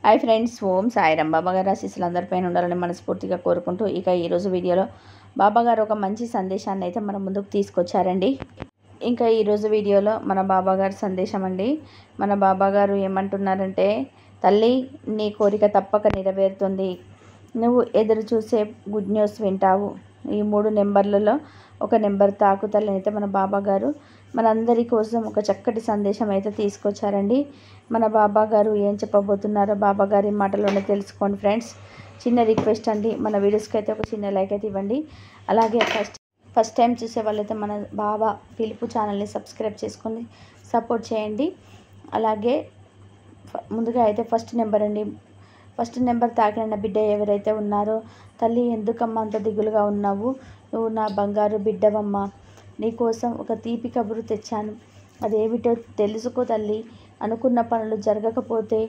Hi friends, ఓం సాయిరాం. బాబాగారు ఆశీస్సులు అందరిపైన ఉండాలని మనస్ఫూర్తిగా కోరుకుంటూ ఇక ఈరోజు వీడియోలో బాబాగారు ఒక మంచి సందేశాన్ని అయితే మన ముందుకు తీసుకొచ్చారండి. ఇంకా ఈరోజు వీడియోలో మన బాబాగారు సందేశం అండి. మన బాబాగారు ఏమంటున్నారంటే, తల్లి నీ కోరిక తప్పక నెరవేరుతుంది. నువ్వు ఎదురు చూసే గుడ్ న్యూస్ వింటావు. ఈ 3 నెంబర్లలో ఒక నెంబర్ తాకుతల్లి అయితే మన బాబాగారు మనందరి కోసం ఒక చక్కటి సందేశం అయితే తీసుకొచ్చారండి. మన బాబాగారు ఏం చెప్పబోతున్నారో బాబాగారి మాటలోనే తెలుసుకోండి ఫ్రెండ్స్. చిన్న రిక్వెస్ట్ అండి, మన వీడియోస్కి అయితే ఒక చిన్న లైక్ అయితే ఇవ్వండి. అలాగే ఫస్ట్ టైం చూసే వాళ్ళైతే మన బాబా పిలుపు ఛానల్ని సబ్స్క్రైబ్ చేసుకొని సపోర్ట్ చేయండి. అలాగే ముందుగా అయితే ఫస్ట్ నెంబర్ అండి. ఫస్ట్ నెంబర్ తాకిన బిడ్డ ఎవరైతే ఉన్నారో, తల్లి ఎందుకమ్మా అంత దిగులుగా ఉన్నావు? నువ్వు నా బంగారు బిడ్డవమ్మా. నీకోసం ఒక తీపి కబురు తెచ్చాను. అదేమిటో తెలుసుకో తల్లి. అనుకున్న పనులు జరగకపోతే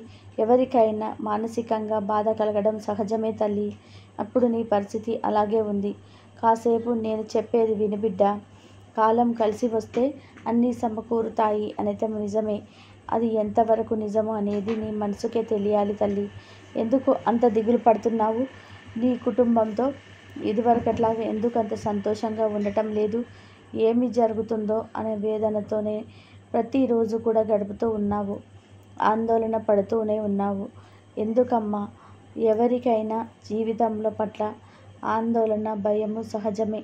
ఎవరికైనా మానసికంగా బాధ కలగడం సహజమే తల్లి. అప్పుడు నీ పరిస్థితి అలాగే ఉంది. కాసేపు నేను చెప్పేది విను బిడ్డ. కాలం కలిసి వస్తే అన్నీ సమకూరుతాయి అనేది నిజమే. అది ఎంతవరకు నిజమో అనేది నీ మనసుకే తెలియాలి తల్లి. ఎందుకు అంత దిగులు పడుతున్నావు? నీ కుటుంబంతో ఇదివరకట్లాగా ఎందుకు అంత సంతోషంగా ఉండటం లేదు? ఏమి జరుగుతుందో అనే వేదనతోనే ప్రతిరోజు కూడా గడుపుతూ ఉన్నావు. ఆందోళన పడుతూనే ఉన్నావు. ఎందుకమ్మా? ఎవరికైనా జీవితంలో పట్ల ఆందోళన, భయము సహజమే.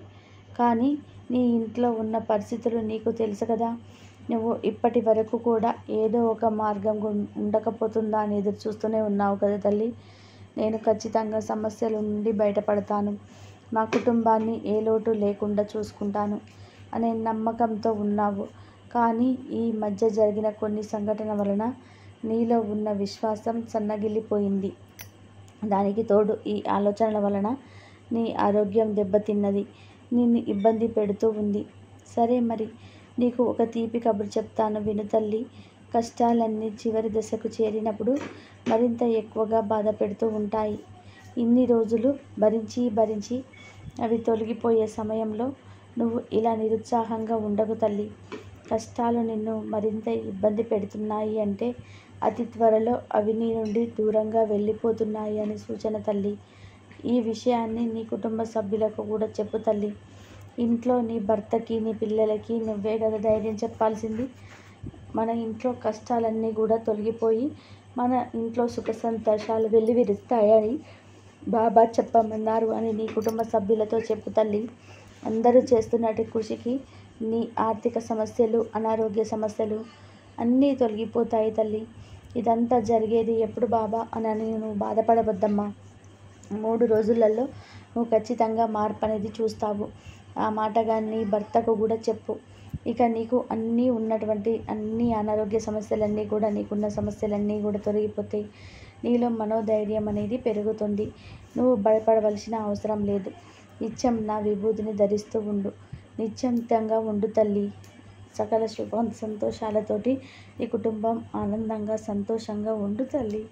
కానీ నీ ఇంట్లో ఉన్న పరిస్థితులు నీకు తెలుసు కదా. నువ్వు ఇప్పటి వరకు కూడా ఏదో ఒక మార్గం ఉండకపోతుందా అని ఎదురు చూస్తూనే ఉన్నావు కదా తల్లి. నేను ఖచ్చితంగా సమస్యల నుండి బయటపడతాను. నా కుటుంబాన్ని ఏ లోటు లేకుండా చూసుకుంటాను అనే నమ్మకంతో ఉన్నావు. కానీ ఈ మధ్య జరిగిన కొన్ని సంఘటన వలన నీలో ఉన్న విశ్వాసం సన్నగిల్లిపోయింది. దానికి తోడు ఈ ఆలోచనల వలన నీ ఆరోగ్యం దెబ్బతిన్నది. నిన్ను ఇబ్బంది పెడుతూ ఉంది. సరే మరి, నీకు ఒక తీపి కబురు చెప్తాను విను తల్లి. కష్టాలన్నీ చివరి దశకు చేరినప్పుడు మరింత ఎక్కువగా బాధ పెడుతూ ఉంటాయి. ఇన్ని రోజులు భరించి అవి తొలగిపోయే సమయంలో నువ్వు ఇలా నిరుత్సాహంగా ఉండకు తల్లి. కష్టాలు నిన్ను మరింత ఇబ్బంది పెడుతున్నాయి అంటే అతి త్వరలో అవి నీ నుండి దూరంగా వెళ్ళిపోతున్నాయి అని సూచన తల్లి. ఈ విషయాన్ని నీ కుటుంబ సభ్యులకు కూడా చెప్పు తల్లి. ఇంట్లో నీ భర్తకి, నీ పిల్లలకి నువ్వే కదా ధైర్యం చెప్పాల్సింది. మన ఇంట్లో కష్టాలన్నీ కూడా తొలగిపోయి మన ఇంట్లో సుఖ సంతోషాలు వెల్లివిరుస్తాయని బాబా చెప్పమన్నారు అని నీ కుటుంబ సభ్యులతో చెప్పు తల్లి. అందరూ చేస్తున్నట్టు కృషికి నీ ఆర్థిక సమస్యలు, అనారోగ్య సమస్యలు అన్నీ తొలగిపోతాయి తల్లి. ఇదంతా జరిగేది ఎప్పుడు బాబా అని నువ్వు బాధపడవద్దమ్మా. 3 రోజులలో నువ్వు ఖచ్చితంగా మార్పు అనేది చూస్తావు. ఆ మాటగా నీ భర్తకు కూడా చెప్పు. ఇక నీకు అన్ని అనారోగ్య సమస్యలన్నీ కూడా, నీకున్న సమస్యలన్నీ కూడా తొలగిపోతాయి. నీలో మనోధైర్యం అనేది పెరుగుతుంది. నువ్వు భయపడవలసిన అవసరం లేదు. నిత్యం నా విభూతిని ధరిస్తూ ఉండు. నిశ్చింతంగా ఉండు తల్లి. సకల శుభ సంతోషాలతోటి నీ కుటుంబం ఆనందంగా సంతోషంగా ఉండు తల్లి.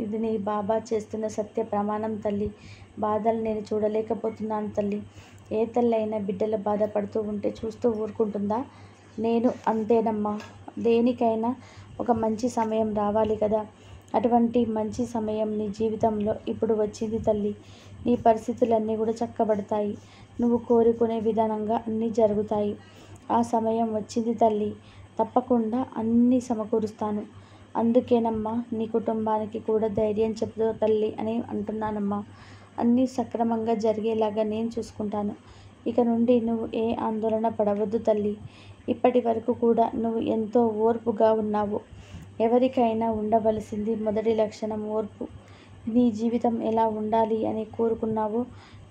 ఇది నీ బాబా చేస్తున్న సత్య ప్రమాణం తల్లి. బాధలు నేను చూడలేకపోతున్నాను తల్లి. ఏ తల్లి అయినా బిడ్డలు బాధపడుతూ ఉంటే చూస్తూ ఊరుకుంటుందా? నేను అంతేనమ్మా. దేనికైనా ఒక మంచి సమయం రావాలి కదా. అటువంటి మంచి సమయం నీ జీవితంలో ఇప్పుడు వచ్చింది తల్లి. నీ పరిస్థితులన్నీ కూడా చక్కబడతాయి. నువ్వు కోరుకునే విధానంగా అన్నీ జరుగుతాయి. ఆ సమయం వచ్చింది తల్లి. తప్పకుండా అన్నీ సమకూరుస్తాను. అందుకేనమ్మా నీ కుటుంబానికి కూడా ధైర్యం చెప్తూ తల్లి అని అంటున్నానమ్మా. అన్నీ సక్రమంగా జరిగేలాగా నేను చూసుకుంటాను. ఇక నుండి నువ్వు ఏ ఆందోళన పడవద్దు తల్లి. ఇప్పటి వరకు కూడా నువ్వు ఎంతో ఓర్పుగా ఉన్నావు. ఎవరికైనా ఉండవలసింది మొదటి లక్షణం ఓర్పు. నీ జీవితం ఎలా ఉండాలి అని కోరుకున్నావో,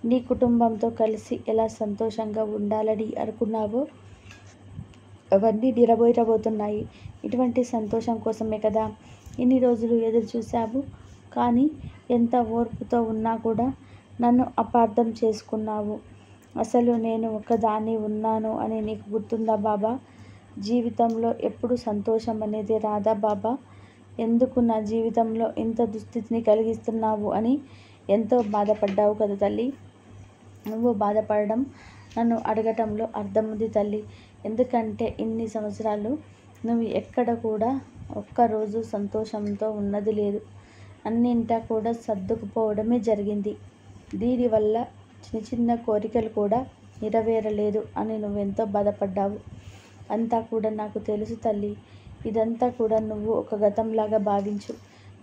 నీ కుటుంబంతో కలిసి ఎలా సంతోషంగా ఉండాలని అనుకున్నావో అవన్నీ నెరవేరబోతున్నాయి. ఇటువంటి సంతోషం కోసమే కదా ఇన్ని రోజులు ఎదురు చూశావు. కానీ ఎంత ఓర్పుతో ఉన్నా కూడా నన్ను అపార్థం చేసుకున్నావు. అసలు నేను ఒకదాన్ని ఉన్నాను అని నీకు గుర్తుందా బాబా? జీవితంలో ఎప్పుడు సంతోషం అనేది రాదా బాబా? ఎందుకు నా జీవితంలో ఇంత దుస్థితిని కలిగిస్తున్నావు అని ఎంతో బాధపడ్డావు కదా తల్లి. నువ్వు బాధపడడం, నన్ను అడగటంలో అర్థం ఉంది తల్లి. ఎందుకంటే ఇన్ని సంవత్సరాలు నువ్వు ఎక్కడ కూడా ఒక్కరోజు సంతోషంతో ఉన్నది లేదు. అన్నింటా కూడా సర్దుకుపోవడమే జరిగింది. దీనివల్ల చిన్న చిన్న కోరికలు కూడా నెరవేరలేదు అని నువ్వెంతో బాధపడ్డావు. అంతా కూడా నాకు తెలుసు తల్లి. ఇదంతా కూడా నువ్వు ఒక గతంలాగా భావించు.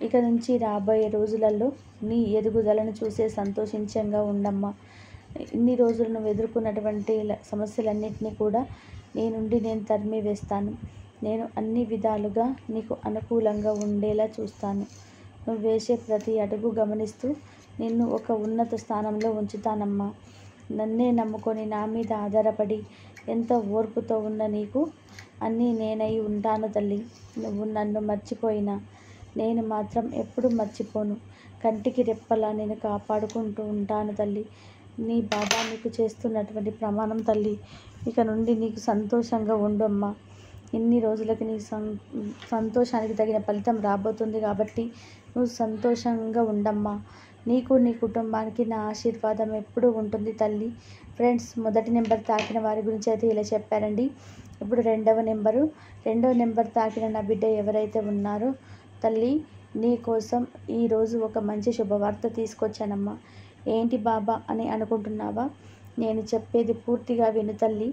ఇక నుంచి రాబోయే రోజులలో నీ ఎదుగుదలను చూసే సంతోషించంగా ఉండమ్మా. ఇన్ని రోజులు నువ్వు ఎదుర్కొన్నటువంటి సమస్యలన్నింటినీ కూడా నీ నుండి నేను తరిమి వేస్తాను. నేను అన్ని విధాలుగా నీకు అనుకూలంగా ఉండేలా చూస్తాను. నువ్వు వేసే ప్రతి అడుగు గమనిస్తూ నిన్ను ఒక ఉన్నత స్థానంలో ఉంచుతానమ్మా. నన్నే నమ్ముకొని నా మీద ఆధారపడి ఎంతో ఓర్పుతో ఉన్న నీకు అన్నీ నేనై ఉంటాను తల్లి. నువ్వు నన్ను మర్చిపోయినా నేను మాత్రం ఎప్పుడు మర్చిపోను. కంటికి రెప్పలా నేను కాపాడుకుంటూ ఉంటాను తల్లి. నీ బాబా నీకు చేస్తున్నటువంటి ప్రమాణం తల్లి. ఇక నుండి నీకు సంతోషంగా ఉండమ్మా. ఇన్ని రోజులకి నీ సంతోషానికి తగిన ఫలితం రాబోతుంది కాబట్టి నువ్వు సంతోషంగా ఉండమ్మా. నీకు నీ కుటుంబానికి నా ఆశీర్వాదం ఎప్పుడూ ఉంటుంది తల్లి. ఫ్రెండ్స్, మొదటి నెంబర్ తాకిన వారి గురించి అయితే ఇలా చెప్పారండి. ఇప్పుడు రెండవ నెంబర్ తాకిన నా బిడ్డ ఎవరైతే ఉన్నారో తల్లి, నీ కోసం ఈరోజు ఒక మంచి శుభవార్త తీసుకొచ్చానమ్మా. ఏంటి బాబా అని అనుకుంటున్నావా? నేను చెప్పేది పూర్తిగా విను తల్లి.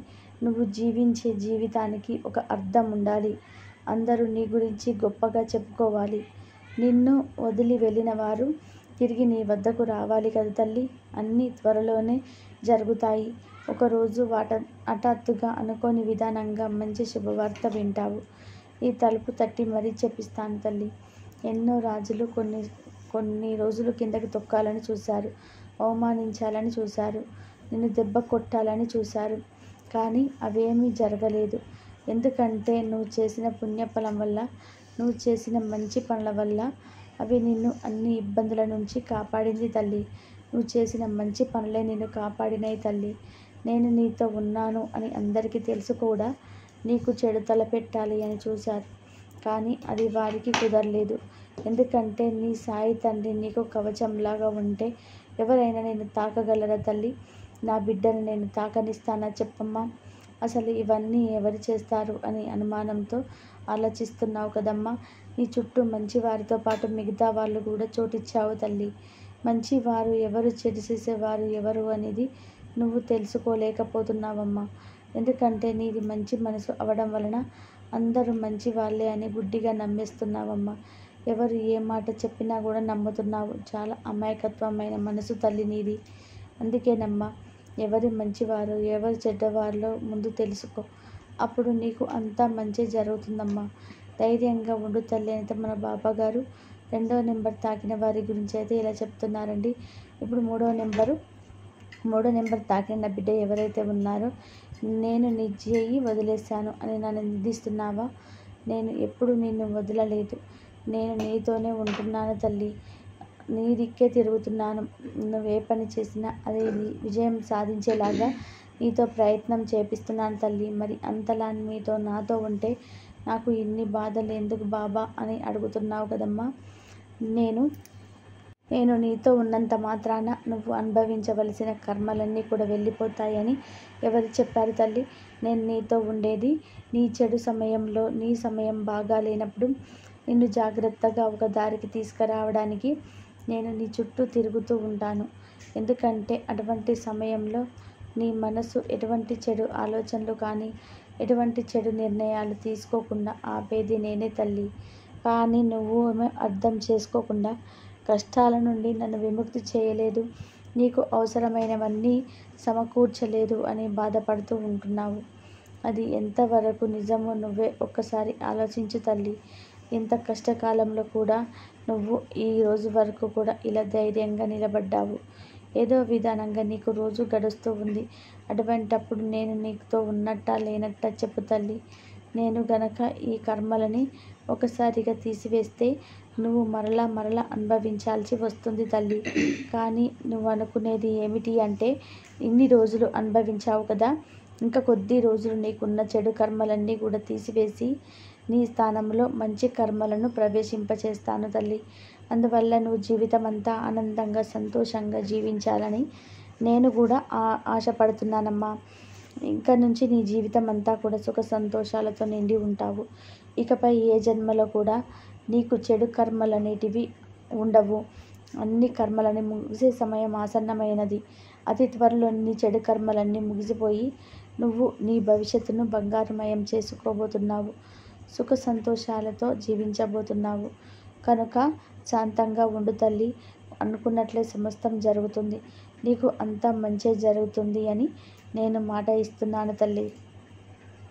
నువ్వు జీవించే జీవితానికి ఒక అర్థం ఉండాలి. అందరూ నీ గురించి గొప్పగా చెప్పుకోవాలి. నిన్ను వదిలి వెళ్ళిన వారు తిరిగి నీ వద్దకు రావాలి కదా తల్లి. అన్నీ త్వరలోనే జరుగుతాయి. ఒకరోజు హఠాత్తుగా అనుకోని విధానంగా మంచి శుభవార్త వింటావు. ఈ తలుపు తట్టి మరీ చెప్పిస్తాను తల్లి. ఎన్నో రాజులు కొన్ని రోజులు కిందకి తొక్కాలని చూశారు, అవమానించాలని చూశారు, నిన్ను దెబ్బ కొట్టాలని చూశారు. కానీ అవేమీ జరగలేదు. ఎందుకంటే నువ్వు చేసిన పుణ్యఫలం వల్ల, నువ్వు చేసిన మంచి పనుల వల్ల అవి నిన్ను అన్ని ఇబ్బందుల నుంచి కాపాడింది తల్లి. నువ్వు చేసిన మంచి పనులే నిన్ను కాపాడినాయి తల్లి. నేను నీతో ఉన్నాను అని అందరికీ తెలుసు కూడా నీకు చెడు తలపెట్టాలి అని చూశారు. కానీ అది వారికి కుదరలేదు. ఎందుకంటే నీ సాయి తండ్రి నీకు కవచంలాగా ఉంటే ఎవరైనా నేను తాకగలరా తల్లి? నా బిడ్డను నేను తాకనిస్తానా చెప్పమ్మా? అసలు ఇవన్నీ ఎవరు చేస్తారు అని అనుమానంతో ఆలోచిస్తున్నావు కదమ్మా. నీ చుట్టూ మంచి వారితో పాటు మిగతా వాళ్ళు కూడా చోటిచ్చావు తల్లి. మంచి వారు ఎవరు, చెడు చేసేవారు ఎవరు అనేది నువ్వు తెలుసుకోలేకపోతున్నావమ్మా. ఎందుకంటే నీది మంచి మనసు అవడం వలన అందరూ మంచి వాళ్ళే అని గుడ్డిగా నమ్మేస్తున్నావమ్మా. ఎవరు ఏ మాట చెప్పినా కూడా నమ్ముతున్నావు. చాలా అమాయకత్వమైన మనసు తల్లి నీది. అందుకేనమ్మా, ఎవరి మంచివారు ఎవరు చెడ్డవారిలో ముందు తెలుసుకో. అప్పుడు నీకు అంతా మంచి జరుగుతుందమ్మా. ధైర్యంగా ఉండు తల్లి అయితే మన బాబా గారు రెండో నెంబర్ తాకిన వారి గురించి అయితే ఇలా చెప్తున్నారండి. ఇప్పుడు మూడో నెంబర్ తాకిన నా బిడ్డ ఎవరైతే ఉన్నారో, నేను నీ చేయి వదిలేశాను అని నన్ను నిందిస్తున్నావా? నేను ఎప్పుడు నిన్ను వదలలేదు. నేను నీతోనే ఉంటున్నాను తల్లి. నీ దిక్కే తిరుగుతున్నాను. నువ్వే పని చేసినా అది విజయం సాధించేలాగా నీతో ప్రయత్నం చేపిస్తున్నాను తల్లి. మరి అంతలా నాతో ఉంటే నాకు ఇన్ని బాధలు ఎందుకు బాబా అని అడుగుతున్నావు కదమ్మా. నేను నీతో ఉన్నంత మాత్రాన నువ్వు అనుభవించవలసిన కర్మలన్నీ కూడా వెళ్ళిపోతాయని ఎవరు చెప్పారు తల్లి? నేను నీతో ఉండేది నీ చెడు సమయంలో, నీ సమయం బాగా లేనప్పుడు నిన్ను జాగ్రత్తగా ఒక దారికి తీసుకురావడానికి నేను నీ చుట్టూ తిరుగుతూ ఉంటాను. ఎందుకంటే అటువంటి సమయంలో నీ మనసు ఎటువంటి చెడు ఆలోచనలు కానీ, ఎటువంటి చెడు నిర్ణయాలు తీసుకోకుండా ఆపేది నేనే తల్లి. కానీ నువ్వు అర్థం చేసుకోకుండా కష్టాల నుండి నన్ను విముక్తి చేయలేదు, నీకు అవసరమైనవన్నీ సమకూర్చలేదు అని బాధపడుతూ ఉంటున్నావు. అది ఎంతవరకు నిజమో నువ్వే ఒక్కసారి ఆలోచించు తల్లి. ఇంత కష్టకాలంలో కూడా నువ్వు ఈ రోజు వరకు కూడా ఇలా ధైర్యంగా నిలబడ్డావు. ఏదో విధానంగా నీకు రోజు గడుస్తూ ఉంది. అటువంటప్పుడు నేను నీతో ఉన్నట్టా లేనట్టా చెప్పు తల్లి. నేను గనక ఈ కర్మలని ఒకసారిగా తీసివేస్తే నువ్వు మరలా అనుభవించాల్సి వస్తుంది తల్లి. కానీ నువ్వు అనుకునేది ఏమిటి అంటే, ఇన్ని రోజులు అనుభవించావు కదా, ఇంకా కొద్ది రోజులు నీకున్న చెడు కర్మలన్నీ కూడా తీసివేసి నీ స్థానంలో మంచి కర్మలను ప్రవేశింపచేస్తాను తల్లి. అందువల్ల నువ్వు జీవితం అంతా ఆనందంగా సంతోషంగా జీవించాలని నేను కూడా ఆశపడుతున్నానమ్మా. ఇంకా నుంచి నీ జీవితం అంతా కూడా సుఖ సంతోషాలతో నిండి ఉంటావు. ఇకపై ఏ జన్మలో కూడా నీకు చెడు కర్మలనేటివి ఉండవు. అన్ని కర్మలని ముగిసే సమయం ఆసన్నమైనది. అతి త్వరలో నీ చెడు కర్మలన్నీ ముగిసిపోయి నువ్వు నీ భవిష్యత్తును బంగారుమయం చేసుకోబోతున్నావు. సుఖ సంతోషాలతో జీవించబోతున్నావు. కనుక శాంతంగా ఉండు తల్లి. అనుకున్నట్లే సమస్తం జరుగుతుంది. నీకు అంతా మంచే జరుగుతుంది అని నేను మాట ఇస్తున్నాను తల్లి.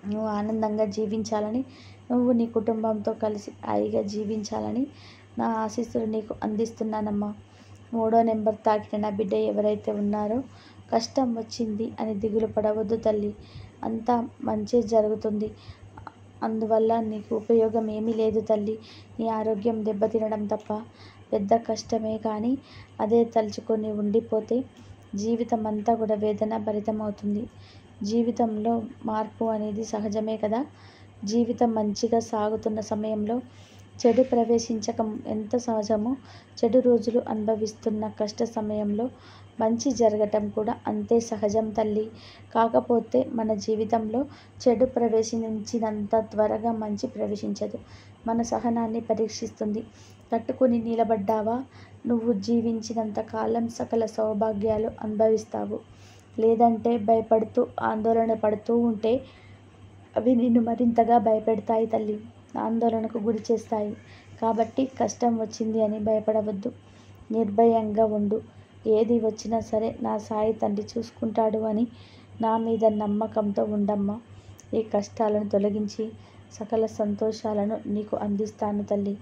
నువ్వు ఆనందంగా జీవించాలని, నువ్వు నీ కుటుంబంతో కలిసి హాయిగా జీవించాలని నా ఆశీస్సులు నీకు అందిస్తున్నానమ్మా. 3వ నెంబర్ తాకిన నా బిడ్డ ఎవరైతే ఉన్నారో కష్టం వచ్చింది అని దిగులు పడవద్దు తల్లి. అంతా మంచే జరుగుతుంది. అందువల్ల నీకు ఉపయోగం ఏమీ లేదు తల్లి. నీ ఆరోగ్యం దెబ్బతినడం తప్ప పెద్ద కష్టమే. కానీ అదే తలుచుకొని ఉండిపోతే జీవితం అంతా కూడా వేదన భరితమవుతుంది. జీవితంలో మార్పు అనేది సహజమే కదా. జీవితం మంచిగా సాగుతున్న సమయంలో చెడు ప్రవేశించకం ఎంత సహజమో, చెడు రోజులు అనుభవిస్తున్న కష్ట సమయంలో మంచి జరగటం కూడా అంతే సహజం తల్లి. కాకపోతే మన జీవితంలో చెడు ప్రవేశించినంత త్వరగా మంచి ప్రవేశించదు. మన సహనాన్ని పరీక్షిస్తుంది. తట్టుకొని నిలబడ్డావా, నువ్వు జీవించినంత కాలం సకల సౌభాగ్యాలు అనుభవిస్తావు. లేదంటే భయపడుతూ ఆందోళన పడుతూ ఉంటే అవి నిన్ను మరింతగా భయపెడతాయి తల్లి. ఆందోళనకు గురి చేస్తాయి. కాబట్టి కష్టం వచ్చింది అని భయపడవద్దు. నిర్భయంగా ఉండు. ఏది వచ్చినా సరే నా సాయి తండ్రి చూసుకుంటాడు అని నా మీద నమ్మకంతో ఉండమ్మా. ఈ కష్టాలను తొలగించి సకల సంతోషాలను నీకు అందిస్తాను తల్లి.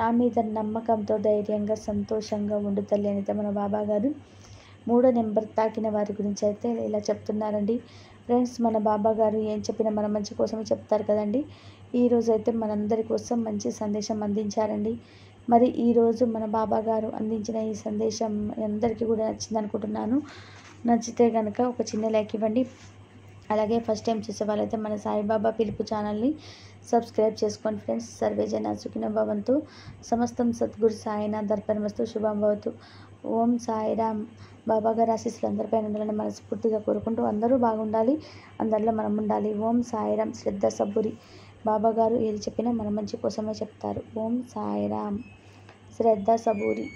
నా మీద నమ్మకంతో ధైర్యంగా సంతోషంగా ఉండు తల్లి అని మన బాబాగారు 3వ నెంబర్ తాకిన వారి గురించి అయితే ఇలా చెప్తున్నారండి. ఫ్రెండ్స్, మన బాబాగారు ఏం చెప్పినా మన మంచి కోసమే చెప్తారు కదండి. ఈరోజు అయితే మనందరి కోసం మంచి సందేశం అందించారండి. మరి ఈరోజు మన బాబాగారు అందించిన ఈ సందేశం అందరికీ కూడా నచ్చింది అనుకుంటున్నాను. నచ్చితే కనుక ఒక చిన్న లైక్ ఇవ్వండి. అలాగే ఫస్ట్ టైం చూసే వాళ్ళైతే మన సాయిబాబా పిలుపు ఛానల్ని సబ్స్క్రైబ్ చేసుకోండి ఫ్రెండ్స్. సర్వేజన సుఖినో భవంతు. సమస్తం సద్గురు సాయినాథ్ అర్పణమస్తు. శుభం భవతు. ఓం సాయిరామ్. బాబాగారి ఆశీస్సులు అందరిపైన ఉండాలని మనస్ఫూర్తిగా కోరుకుంటూ అందరూ బాగుండాలి, అందరిలో మనం ఉండాలి. ఓం సాయిరామ్. శ్రద్ధ సబ్బురి. బాబాగారు ఏది చెప్పినా మన మంచి కోసమే చెప్తారు. ఓం సాయిరామ్. శ్రద్ధ సబూరి.